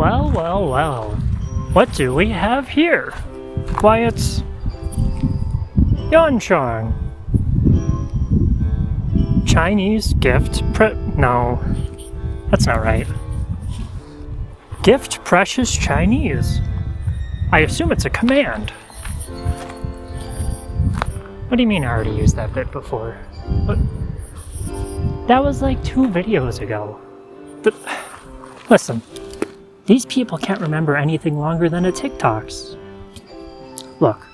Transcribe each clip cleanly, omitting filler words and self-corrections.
Well, well, well. What do we have here? Why, it's Yunxiang. Chinese gift no, that's not right. Gift precious Chinese. I assume it's a command. What do you mean I already used that bit before? What? That was like 2 videos ago. Listen, these people can't remember anything longer than a TikToks. Look,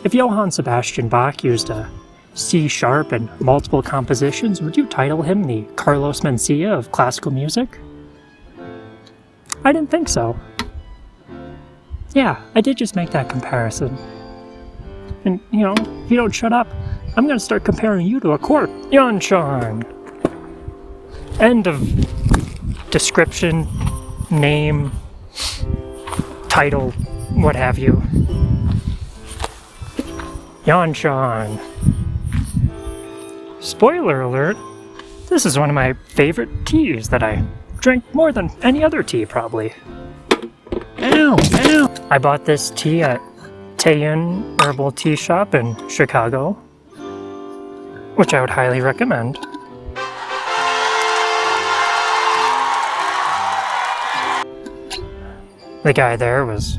if Johann Sebastian Bach used a C sharp in multiple compositions, would you title him the Carlos Mencia of classical music? I didn't think so. Yeah, I did just make that comparison. And, you know, if you don't shut up, I'm gonna start comparing you to a corpse. Yunxiang. End of description, name, title, what have you. Yunxiang. Spoiler alert, this is one of my favorite teas that I drink more than any other tea, probably. Ow, ow. I bought this tea at Taeyeon Herbal Tea Shop in Chicago, which I would highly recommend. The guy there was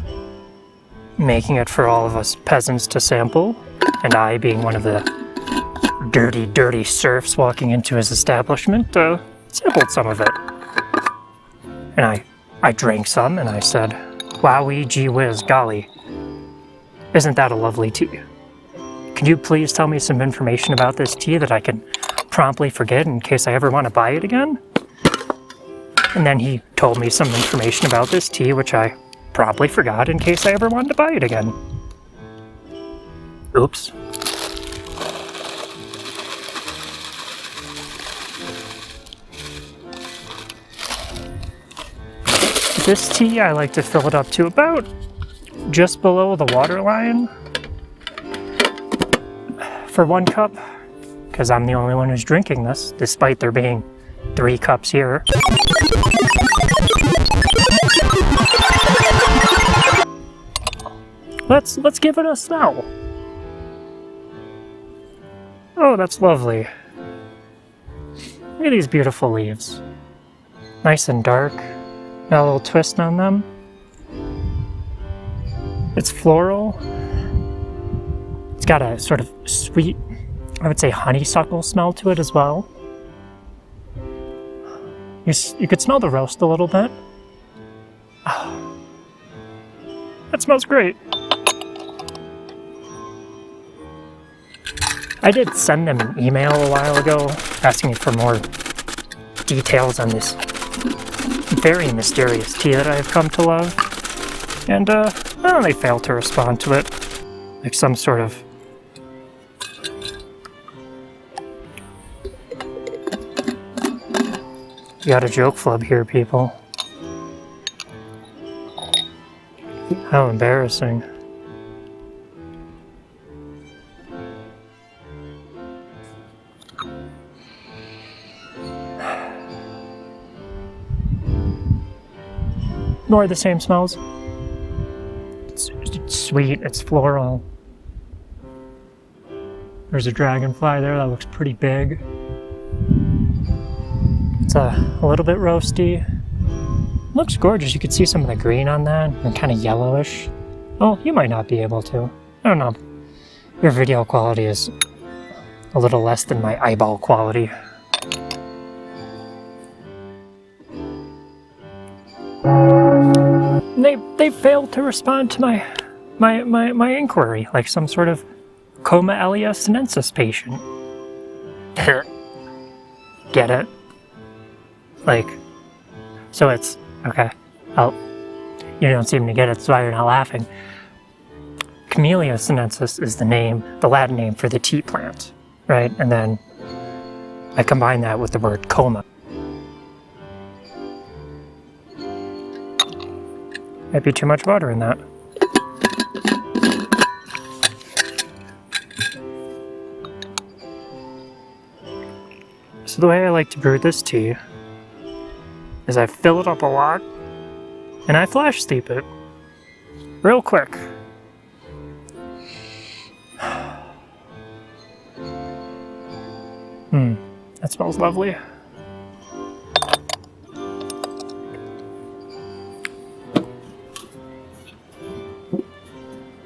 making it for all of us peasants to sample, and I, being one of the dirty, dirty serfs walking into his establishment, sampled some of it. And I drank some, and I said, "Wowee, gee whiz, golly, isn't that a lovely tea? Can you please tell me some information about this tea that I can promptly forget in case I ever want to buy it again?" And then he told me some information about this tea, which I promptly forgot in case I ever wanted to buy it again. Oops. This tea, I like to fill it up to about just below the waterline for 1 cup, because I'm the only one who's drinking this, despite there being 3 cups here. Let's give it a smell. Oh, that's lovely. Look at these beautiful leaves. Nice and dark. Got a little twist on them. It's floral. It's got a sort of sweet, I would say honeysuckle smell to it as well. You could smell the roast a little bit. Oh, that smells great. I did send them an email a while ago asking for more details on this very mysterious tea that I have come to love. And, they failed to respond to it. Like some sort of... You got a joke flub here, people. How embarrassing. More of the same smells. It's sweet, it's floral. There's a dragonfly there that looks pretty big. It's a little bit roasty. Looks gorgeous. You could see some of the green on that, and kind of yellowish. Well, you might not be able to. I don't know. Your video quality is a little less than my eyeball quality. They failed to respond to my inquiry, like some sort of Camellia sinensis patient. Get it? Like, so it's, okay, oh, you don't seem to get it, so why you're not laughing. Camellia sinensis is the Latin name for the tea plant, right? And then I combine that with the word coma. Might be too much water in that. So the way I like to brew this tea is I fill it up a lot, and I flash steep it. Real quick. That smells lovely.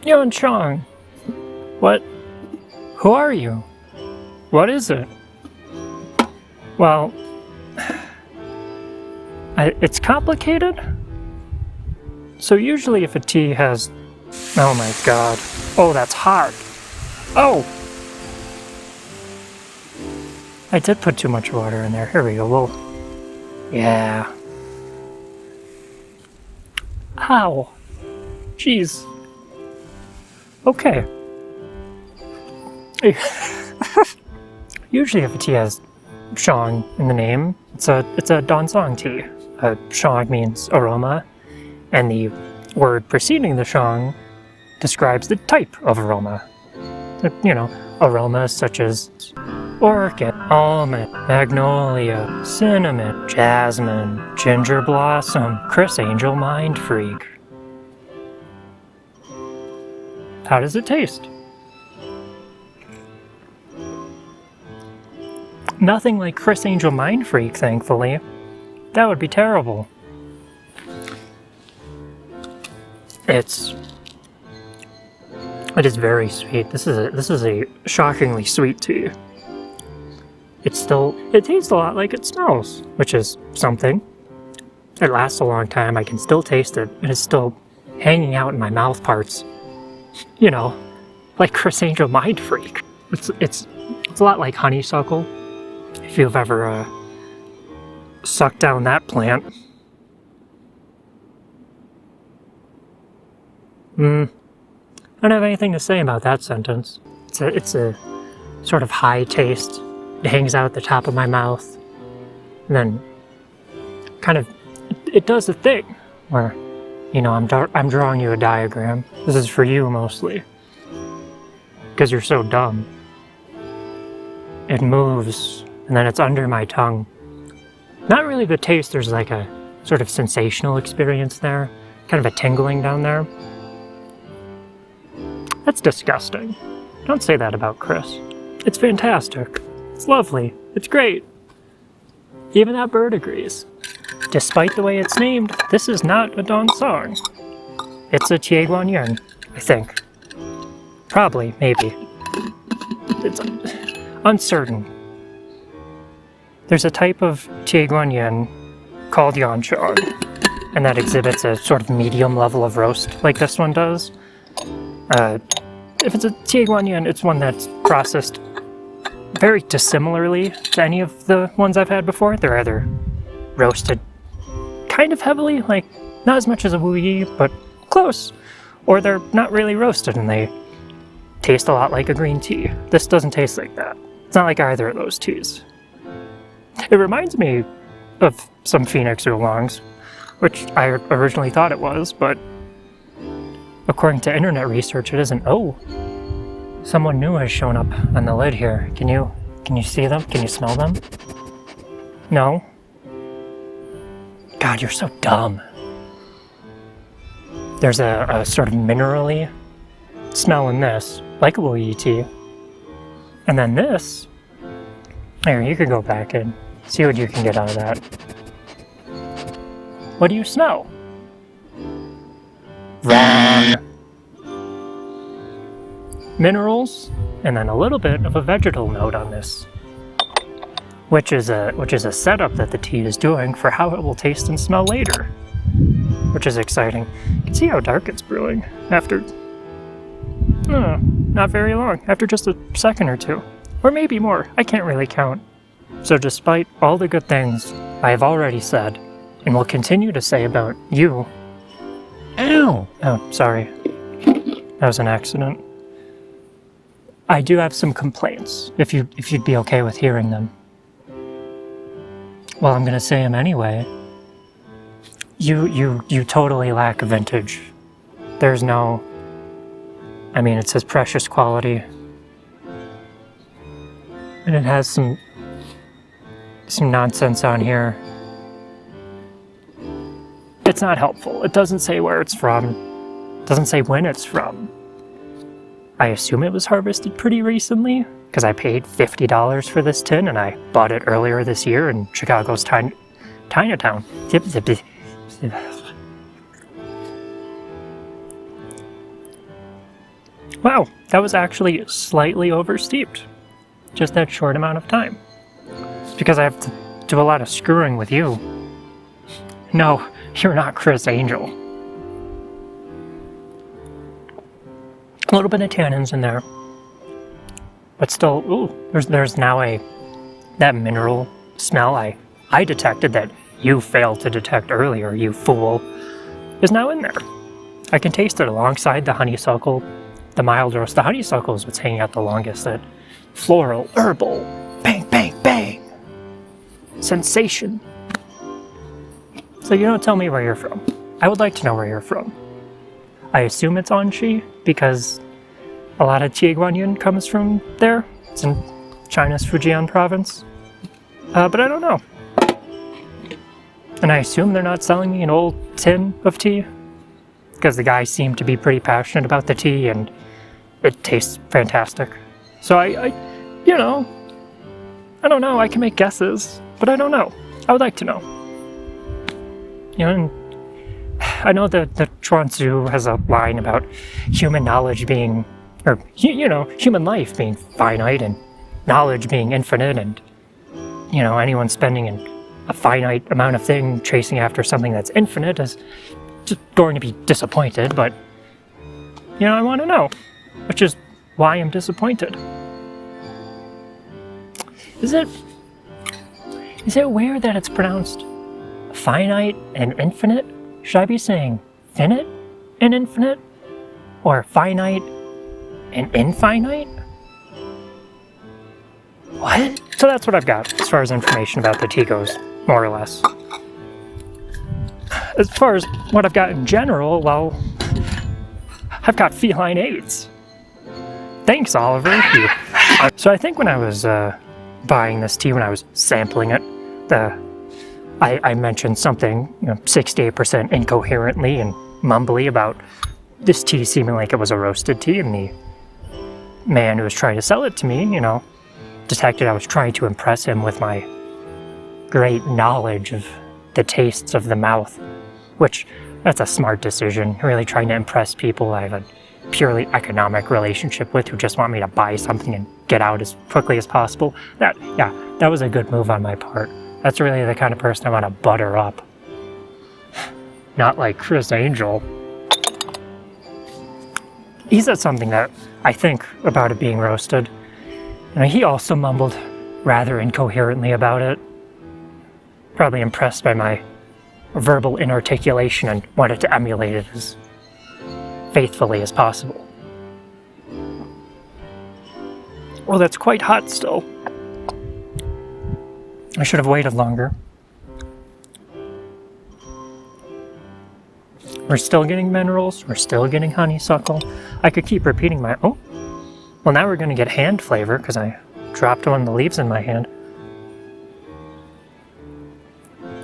Yunxiang, what? Who are you? What is it? Well, it's complicated. So usually if a tea has... Oh my god. Oh, that's hot. Oh! I did put too much water in there. Here we go. Yeah. Ow. Jeez. Okay. Usually if a tea has xiang in the name, it's a dansang tea. Xiang means aroma, and the word preceding the xiang describes the type of aroma. You know, aromas such as orchid, almond, magnolia, cinnamon, jasmine, ginger blossom, Criss Angel Mindfreak. How does it taste? Nothing like Criss Angel Mindfreak, thankfully. That would be terrible. It is very sweet. This is a shockingly sweet tea. It tastes a lot like it smells, which is something. It lasts a long time. I can still taste it. It is still hanging out in my mouth parts. You know, like Criss Angel Mindfreak. It's a lot like honeysuckle. If you've ever sucked down that plant. I don't have anything to say about that sentence. It's a sort of high taste. It hangs out at the top of my mouth. And then kind of, it does the thing where, you know, I'm drawing you a diagram. This is for you mostly. Because you're so dumb. It moves, and then it's under my tongue. Not really the taste, there's like a sort of sensational experience there. Kind of a tingling down there. That's disgusting. Don't say that about Criss. It's fantastic. It's lovely. It's great. Even that bird agrees. Despite the way it's named, this is not a dansang. It's a Tiaguanyan, I think. Probably, maybe. It's uncertain. There's a type of Tiaguanyan called Yunxiang, and that exhibits a sort of medium level of roast, like this one does. If it's a Tiaguanyan, it's one that's processed very dissimilarly to any of the ones I've had before. They're either roasted kind of heavily, like not as much as a wu yi, but close, or they're not really roasted and they taste a lot like a green tea. This doesn't taste like that. It's not like either of those teas. It reminds me of some Phoenix oolongs, which I originally thought it was, but according to internet research, it isn't. Oh, someone new has shown up on the lid here. Can you see them? Can you smell them? No? God, you're so dumb. There's a sort of minerally smell in this, like a wu yi tea. And then this, here, you can go back and see what you can get out of that. What do you smell? Wrong. Minerals, and then a little bit of a vegetal note on this, which is a setup that the tea is doing for how it will taste and smell later, which is exciting. You can see how dark it's brewing after not very long, after just a second or two, or maybe more. I can't really count. So despite all the good things I have already said and will continue to say about you. Ow! Oh, sorry. That was an accident. I do have some complaints, if you'd be okay with hearing them. Well, I'm gonna say them anyway. You totally lack vintage. There's no... I mean, it says precious quality. And it has some nonsense on here. it's not helpful. It doesn't say where it's from. It doesn't say when it's from. I assume it was harvested pretty recently, because I paid $50 for this tin, and I bought it earlier this year in Chicago's Chinatown. Wow, that was actually slightly oversteeped. Just that short amount of time. It's because I have to do a lot of screwing with you. No, you're not Criss Angel. A little bit of tannins in there. But still, ooh, there's now that mineral smell I detected that you failed to detect earlier, you fool, is now in there. I can taste it alongside the honeysuckle, the mild roast. The honeysuckle is what's hanging out the longest. That floral, herbal, bang, bang, bang, sensation. So you don't tell me where you're from. I would like to know where you're from. I assume it's Anxi, because a lot of Tieguanyin comes from there. It's in China's Fujian province. But I don't know. And I assume they're not selling me an old tin of tea, because the guy seemed to be pretty passionate about the tea, and it tastes fantastic. So I don't know, I can make guesses, but I don't know. I would like to know. And I know that the Chuanzu has a line about human knowledge being, or, human life being finite and knowledge being infinite, and, anyone spending a finite amount of thing chasing after something that's infinite is just going to be disappointed, but, I want to know, which is why I'm disappointed. Is it weird that it's pronounced finite and infinite? Should I be saying finite and infinite? Or finite and infinite? What? So that's what I've got as far as information about the tea goes, more or less. As far as what I've got in general, well, I've got feline AIDS. Thanks, Oliver. So I think when I was buying this tea, when I was sampling it, I mentioned something 68% incoherently and mumbly about this tea seeming like it was a roasted tea, and the man who was trying to sell it to me, detected I was trying to impress him with my great knowledge of the tastes of the mouth, which, that's a smart decision, really trying to impress people I have a purely economic relationship with who just want me to buy something and get out as quickly as possible. That was a good move on my part. That's really the kind of person I want to butter up. Not like Criss Angel. He said something that I think about it being roasted. He also mumbled rather incoherently about it. Probably impressed by my verbal inarticulation and wanted to emulate it as faithfully as possible. Well, that's quite hot still. I should have waited longer. We're still getting minerals, we're still getting honeysuckle. I could keep repeating well, now we're gonna get hand flavor, because I dropped one of the leaves in my hand.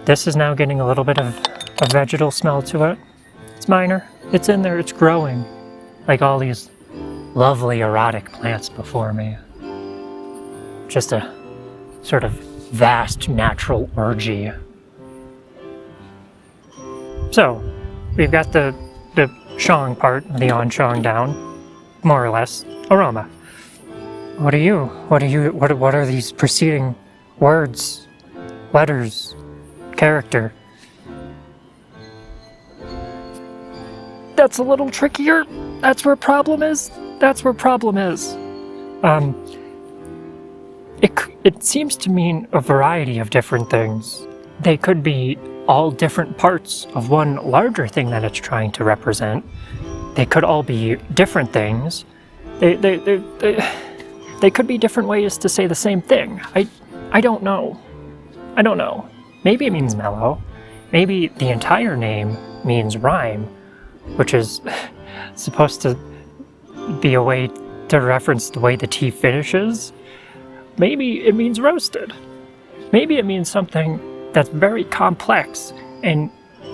This is now getting a little bit of a vegetal smell to it. It's minor, it's in there, it's growing, like all these lovely erotic plants before me. Just a sort of vast natural orgy. So, we've got the xiang part, the Yunxiang down, more or less. Aroma. What are these preceding words, letters, character? That's a little trickier. That's where problem is. It seems to mean a variety of different things. They could be all different parts of one larger thing that it's trying to represent. They could all be different things. They could be different ways to say the same thing. I don't know. Maybe it means mellow. Maybe the entire name means rhyme, which is supposed to be a way to reference the way the tea finishes. Maybe it means roasted. Maybe it means something that's very complex and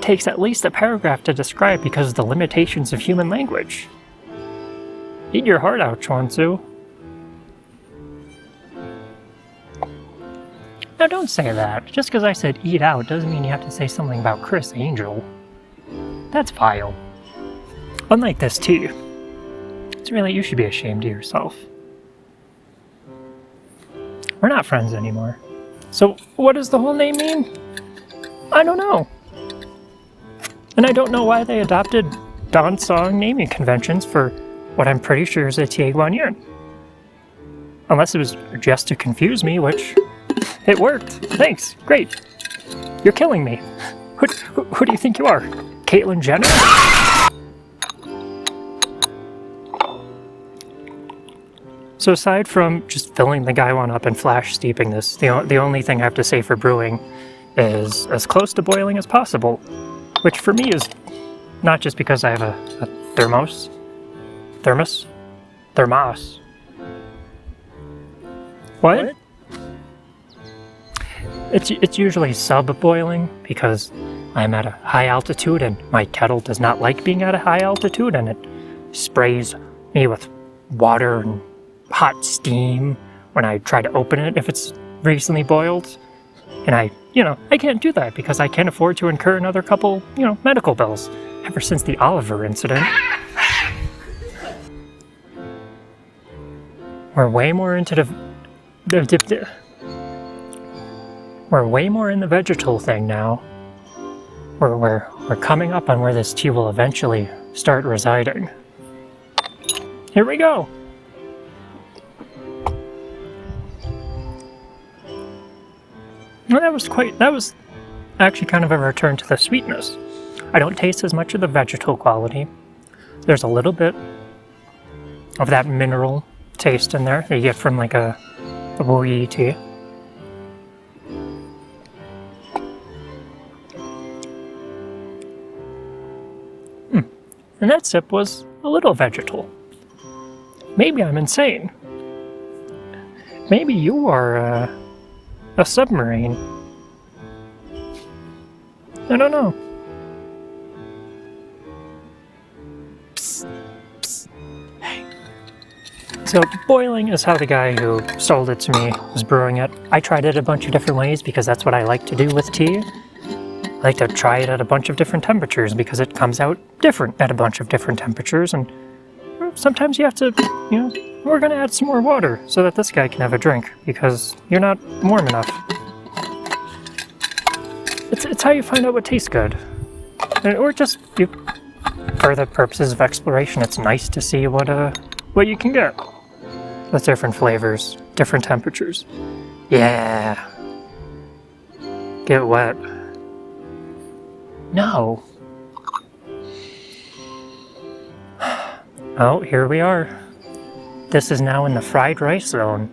takes at least a paragraph to describe because of the limitations of human language. Eat your heart out, Chuanzu. Now don't say that. Just because I said eat out doesn't mean you have to say something about Criss Angel. That's vile. Unlike this tea. It's really, you should be ashamed of yourself. We're not friends anymore. So what does the whole name mean? I don't know. And I don't know why they adopted Dansong naming conventions for what I'm pretty sure is a Tieguanyin. Unless it was just to confuse me, which it worked. Thanks. Great. You're killing me. Who do you think you are? Caitlyn Jenner? So aside from just filling the gaiwan up and flash steeping this, the only thing I have to say for brewing is as close to boiling as possible. Which for me is not just because I have a thermos. What? It's usually sub-boiling because I'm at a high altitude and my kettle does not like being at a high altitude, and it sprays me with water and hot steam when I try to open it if it's recently boiled. And I can't do that because I can't afford to incur another couple, medical bills ever since the Oliver incident. We're way more into we're way more in the vegetal thing now. We're coming up on where this tea will eventually start residing. Here we go. Well, that was actually kind of a return to the sweetness. I don't taste as much of the vegetal quality. There's a little bit of that mineral taste in there that you get from like a wu yi tea. And that sip was a little vegetal. Maybe I'm insane. Maybe you are a submarine. I don't know. Psst, psst. Hey. So boiling is how the guy who sold it to me was brewing it. I tried it a bunch of different ways because that's what I like to do with tea. I like to try it at a bunch of different temperatures because it comes out different at a bunch of different temperatures, and sometimes you have to, we're going to add some more water so that this guy can have a drink because you're not warm enough. It's how you find out what tastes good. Or just, for the purposes of exploration, it's nice to see what you can get with different flavors, different temperatures. Yeah. Get wet. No. Oh, here we are. This is now in the fried rice zone.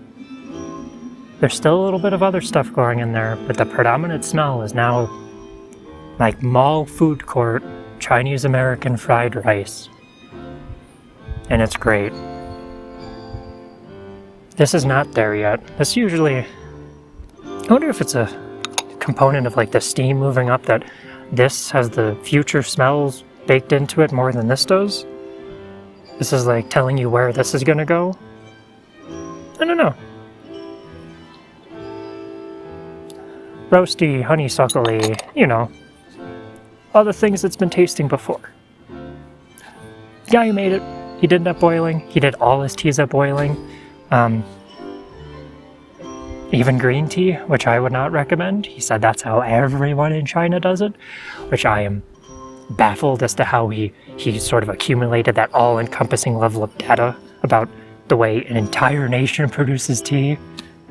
There's still a little bit of other stuff going in there, but the predominant smell is now like mall food court Chinese American fried rice. And it's great. This is not there yet. This usually, I wonder if it's a component of like the steam moving up that this has the future smells baked into it more than this does. This is like telling you where this is gonna go. I don't know. Roasty, honeysuckly, all the things it's been tasting before. Guy who made it, he did that boiling. He did all his teas at boiling. Even green tea, which I would not recommend. He said that's how everyone in China does it, which I am baffled as to how he sort of accumulated that all-encompassing level of data about the way an entire nation produces tea,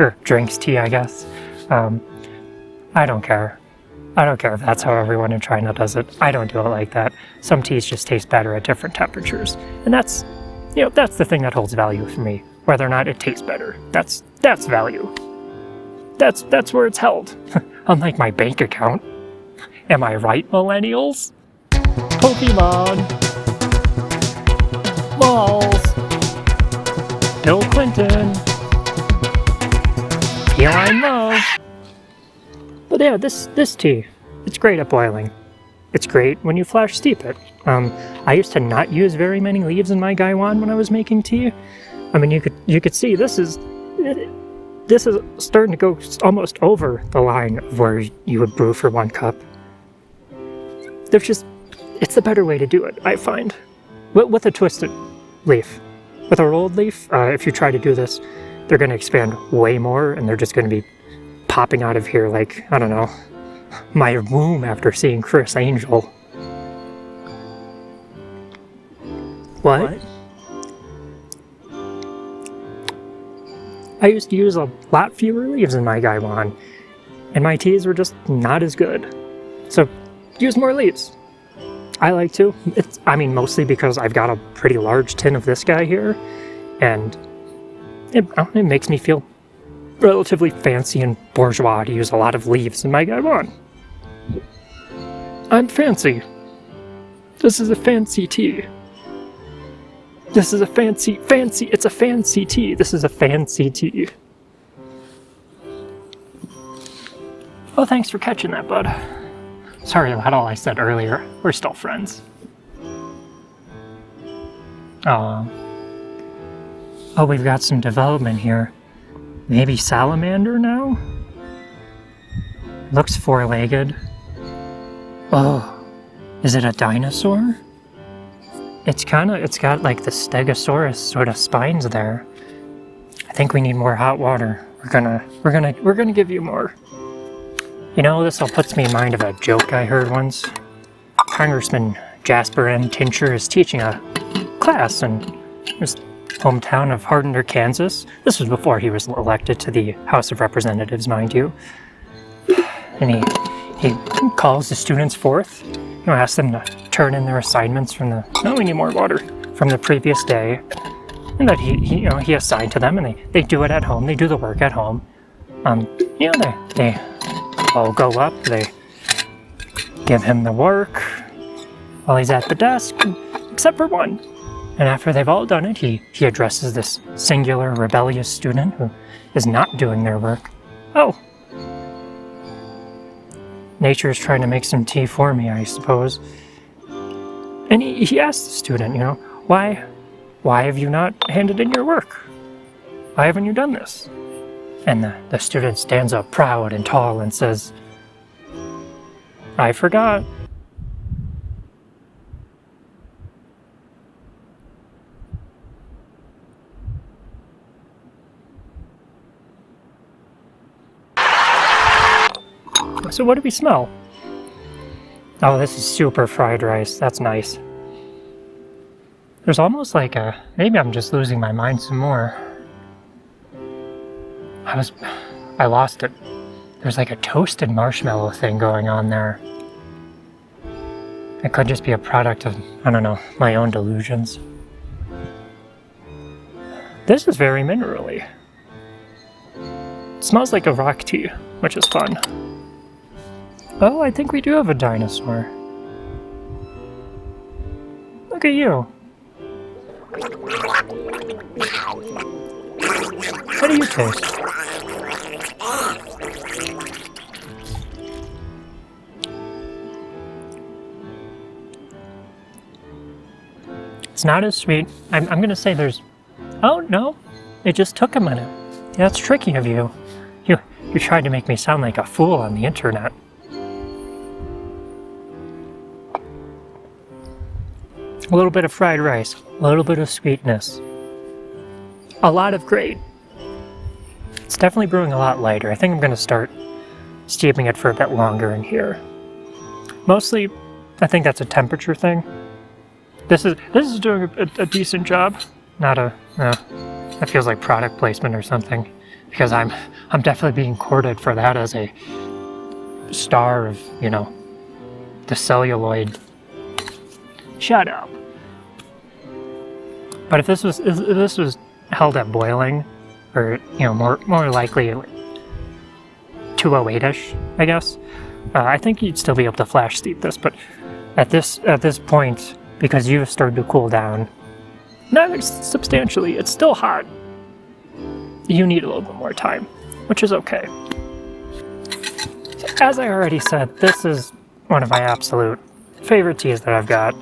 or drinks tea, I guess. I don't care. I don't care if that's how everyone in China does it. I don't do it like that. Some teas just taste better at different temperatures. And that's the thing that holds value for me. Whether or not it tastes better. That's value. That's where it's held. Unlike my bank account. Am I right, millennials? Pokemon. Malls. Bill Clinton. Feline love. But yeah, this tea, it's great at boiling. it's great when you flash steep it. I used to not use very many leaves in my gaiwan when I was making tea. I mean, you could see this is starting to go almost over the line of where you would brew for 1 cup. It's the better way to do it, I find. With a twisted leaf. With a rolled leaf, if you try to do this, they're going to expand way more, and they're just going to be popping out of here like, I don't know, my womb after seeing Criss Angel. What? I used to use a lot fewer leaves in my gaiwan, and my teas were just not as good. So, use more leaves. I like to. Mostly because I've got a pretty large tin of this guy here, and it makes me feel relatively fancy and bourgeois to use a lot of leaves in my gaiwan. I'm fancy. This is a fancy tea. This is a fancy, it's a fancy tea. This is a fancy tea. Oh, thanks for catching that, bud. Sorry about all I said earlier. We're still friends. Oh, we've got some development here. Maybe salamander now? Looks 4-legged. Oh, is it a dinosaur? It's got like the stegosaurus sort of spines there. I think we need more hot water. We're gonna give you more. You know, this all puts me in mind of a joke I heard once. Congressman Jasper M. Tincher is teaching a class in his hometown of Hardener, Kansas. This was before he was elected to the House of Representatives, mind you. And he calls the students forth, asks them to turn in their assignments from we need more water, from the previous day, and that he assigned to them, and they do it at home. They do the work at home. They all go up. They give him the work while he's at the desk, except for one. And after they've all done it, he addresses this singular rebellious student who is not doing their work. Oh. Nature is trying to make some tea for me, I suppose. And he asks the student, why have you not handed in your work? Why haven't you done this? And the student stands up proud and tall and says, I forgot. So what do we smell? Oh, this is super fried rice. That's nice. There's almost like maybe I'm just losing my mind some more. I lost it. There's like a toasted marshmallow thing going on there. It could just be a product of, I don't know, my own delusions. This is very minerally. It smells like a rock tea, which is fun. Oh, I think we do have a dinosaur. Look at you. What do you taste? It's not as sweet. I'm gonna say there's... Oh, no. It just took a minute. Yeah, that's tricky of you. You tried to make me sound like a fool on the internet. A little bit of fried rice, a little bit of sweetness, a lot of grate. It's definitely brewing a lot lighter. I think I'm going to start steeping it for a bit longer in here. Mostly, I think that's a temperature thing. This is doing a decent job. That feels like product placement or something, because I'm definitely being courted for that as a star of the celluloid. Shut up. But if this was held at boiling, or more likely 208-ish, I guess, I think you'd still be able to flash steep this. But at this point, because you've started to cool down, not substantially, it's still hot. You need a little bit more time, which is okay. So as I already said, this is one of my absolute favorite teas that I've got.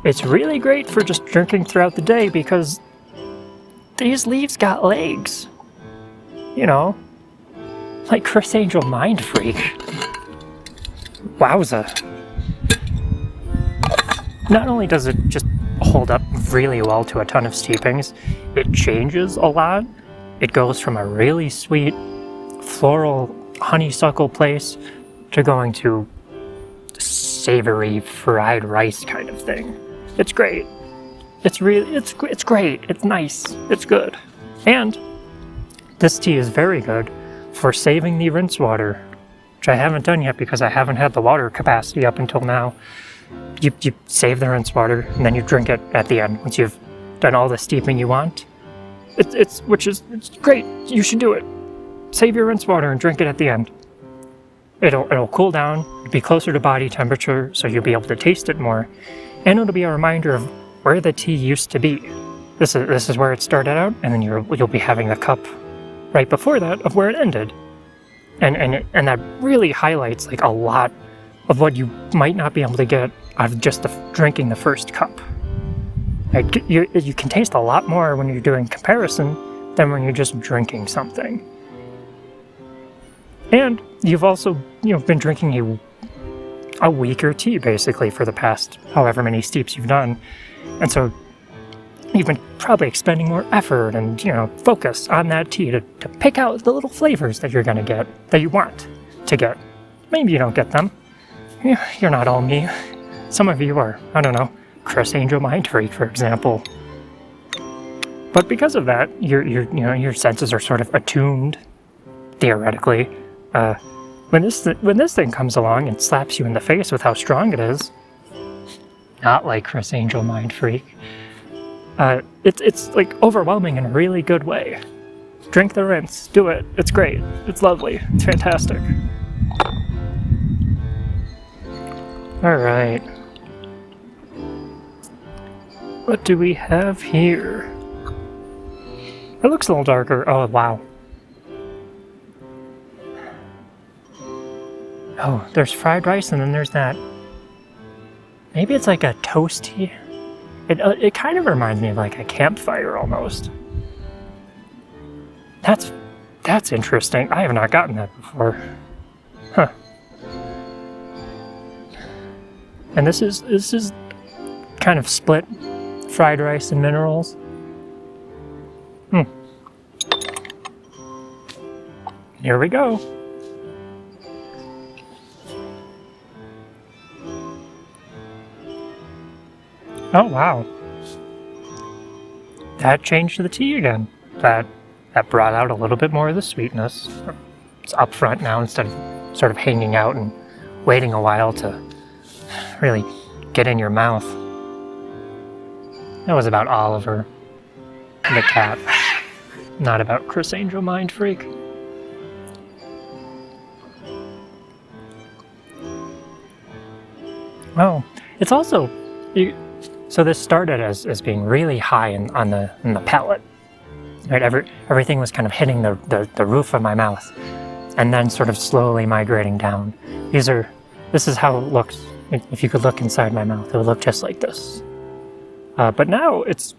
It's really great for just drinking throughout the day because these leaves got legs. You know, like Criss Angel Mindfreak. Wowza. Not only does it just hold up really well to a ton of steepings, it changes a lot. It goes from a really sweet floral honeysuckle place to going to savory fried rice kind of thing. It's great. It's great. It's nice. It's good. And this tea is very good for saving the rinse water, which I haven't done yet because I haven't had the water capacity up until now. You save the rinse water and then you drink it at the end once you've done all the steeping you want. It's great. You should do it. Save your rinse water and drink it at the end. It'll cool down, be closer to body temperature, so you'll be able to taste it more, and it'll be a reminder of where the tea used to be. This is where it started out, and then you'll be having the cup right before that of where it ended, and that really highlights like a lot of what you might not be able to get out of just drinking the first cup. Like, you can taste a lot more when you're doing comparison than when you're just drinking something. And you've also, been drinking a weaker tea basically for the past however many steeps you've done, and so you've been probably expending more effort and focus on that tea to pick out the little flavors that you're gonna get, that you want to get. Maybe you don't get them. You're not all me. Some of you are, I don't know, Criss Angel Mindfreak, for example. But because of that, your senses are sort of attuned, theoretically. When this thing comes along and slaps you in the face with how strong it is, not like Criss Angel Mindfreak, it's like overwhelming in a really good way. Drink the rinse. Do it. It's great. It's lovely. It's fantastic. Alright. What do we have here? It looks a little darker. Oh, wow. Oh, there's fried rice and then there's that. Maybe it's like a toasty. It kind of reminds me of like a campfire almost. That's interesting. I have not gotten that before. Huh. And this is kind of split fried rice and minerals. Here we go. Oh wow. That changed the tea again. That brought out a little bit more of the sweetness. It's up front now instead of sort of hanging out and waiting a while to really get in your mouth. That was about Oliver, the cat, not about Criss Angel Mindfreak. Oh, it's also... So this started as being really high in the palate. Right, everything was kind of hitting the roof of my mouth, and then sort of slowly migrating down. This is how it looks. If you could look inside my mouth, it would look just like this. But now it's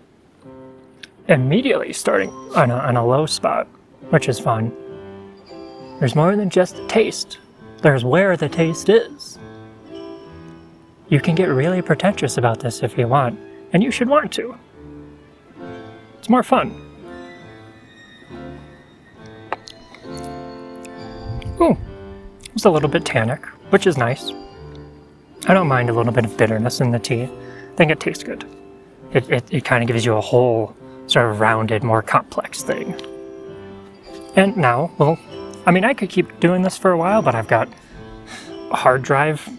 immediately starting on a low spot, which is fun. There's more than just the taste. There's where the taste is. You can get really pretentious about this if you want, and you should want to. It's more fun. Ooh, it's a little bit tannic, which is nice. I don't mind a little bit of bitterness in the tea. I think it tastes good. It kind of gives you a whole sort of rounded, more complex thing. And now, well, I mean, I could keep doing this for a while, but I've got a hard drive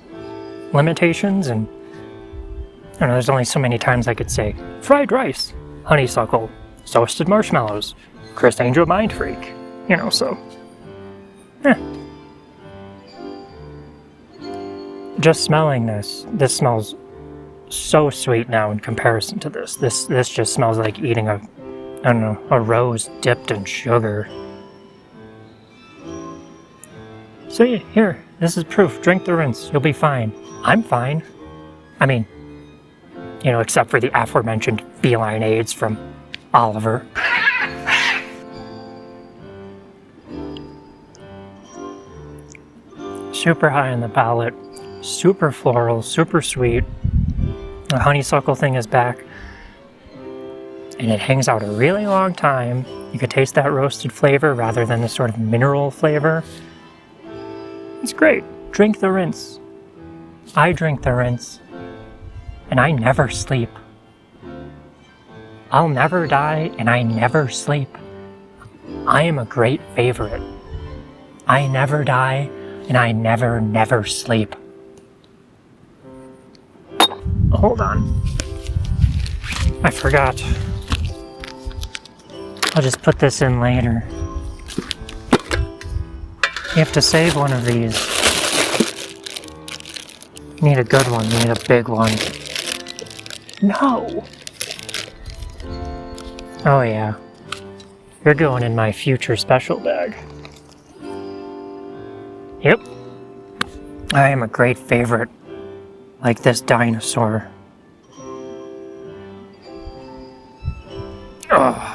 limitations, and I don't know, there's only so many times I could say fried rice, honeysuckle, toasted marshmallows, Criss Angel Mindfreak, so just smelling this smells so sweet now in comparison to this. This just smells like eating a rose dipped in sugar. So yeah, here, this is proof. Drink the rinse. You'll be fine. I'm fine. I mean, you know, except for the aforementioned feline aids from Oliver. Super high on the palate, super floral, super sweet. The honeysuckle thing is back, and it hangs out a really long time. You could taste that roasted flavor rather than the sort of mineral flavor. It's great. Drink the rinse. I drink the rinse, and I never sleep. I'll never die, and I never sleep. I am a great favorite. I never die, and I never sleep. Hold on. I forgot. I'll just put this in later. You have to save one of these. You need a good one. You need a big one. No! Oh yeah. You're going in my future special bag. Yep. I am a great favorite. Like this dinosaur.